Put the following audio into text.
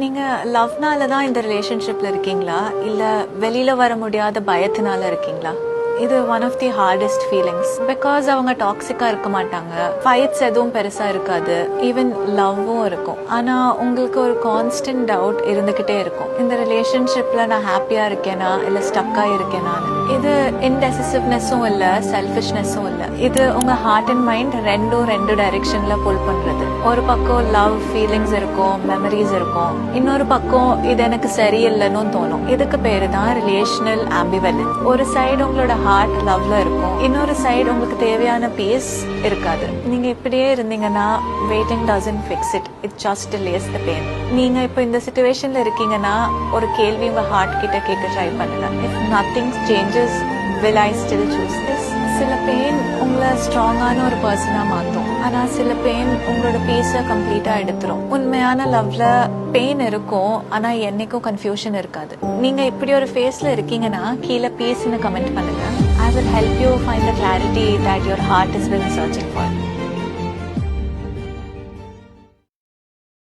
நீங்க லவ்னால தான் இந்த ரிலேஷன்ஷிப்ல இருக்கீங்களா இல்ல வெளியில வர முடியாத பயத்தினால இருக்கீங்களா? இது one of the hardest feelings. Because அவங்க டாக்ஸிக்கா இருக்க மாட்டாங்க, ஃபைட்ஸ் எதுவும் பெருசா இருக்காது, ஈவன் லவ்வும் இருக்கும். ஆனா உங்களுக்கு ஒரு கான்ஸ்டன்ட் டவுட் இருந்துகிட்டே இருக்கும், இந்த ரிலேஷன்ஷிப்ல நான் ஹாப்பியா இருக்கேனா இல்ல ஸ்டக்கா இருக்கேனான்னு. இது இன்டெசிசிவ்னஸும் இல்ல, செல்ஃபிஷ்னஸும் இல்ல. இது உங்க ஹார்ட் அண்ட் மைண்ட் ரெண்டு டைரக்ஷன்ல புல் பண்றது. ஒரு பக்கம் லவ் ஃபீலிங்ஸ் இருக்கும், மெமரிஸ் இருக்கும், இன்னொரு பக்கம் இது எனக்கு சரியில்லைன்னு தோணும். இதுக்கு பேரு தான் ரிலேஷனல் ஆம்பிவலன்ஸ். ஒரு சைடு உங்களோட ஹார்ட் லவ்ல இருக்கும், இன்னொரு சைடு உங்களுக்கு தேவையான பீஸ் இருக்காது. நீங்க இப்படியே இருந்தீங்கன்னா waiting doesn't fix it, it just delays the pain. நீங்க இப்போ இந்த சிச்சுவேஷன்ல இருக்கீங்கன்னா ஒரு கேள்வி உங்க ஹார்ட் கிட்ட கேட்க ட்ரை பண்ணுங்க. If nothing changes, will I still choose this? சில பெயின் உங்களை ஸ்ட்ராங்கான ஒரு பர்சனா மாற்றும், ஆனா சில பெயின் உங்களோட பீஸை கம்ப்ளீட்டா எடுத்துரும். உண்மையான லவ்ல பெயின் இருக்கும், ஆனா என்னைக்கும் கன்ஃபியூஷன் இருக்காது. நீங்க இப்படி ஒரு ஃபேஸ்ல இருக்கீங்கன்னா கீழே பீஸ்ன்னு கமெண்ட் பண்ணுங்க. I will help you find the clarity that your heart has been searching for.